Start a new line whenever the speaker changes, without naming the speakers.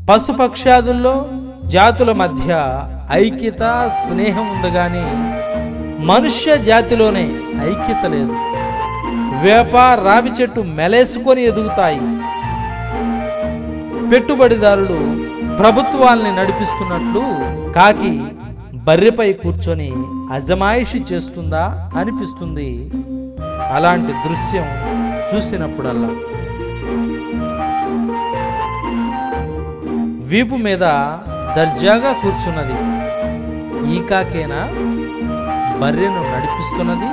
పశుపక్ష్యాదుల్లో జాతుల మధ్య ఐక్యత స్నేహం ఉంది గాని మనుష్య జాతిలోనే ఐక్యత లేదు. వేప రావి చెట్టు మెలేసుకొని ఎదుగుతాయి. పెట్టుబడిదారులు ప్రభుత్వాల్ని నడిపిస్తున్నట్లు కాకి బర్రెపై కూర్చొని అజమాయిషి చేస్తుందా అనిపిస్తుంది అలాంటి దృశ్యం చూసినప్పుడల్లా. వీపు మీద దర్జాగా కూర్చున్నది ఈ కాకేనా బర్రెను నడిపిస్తున్నది?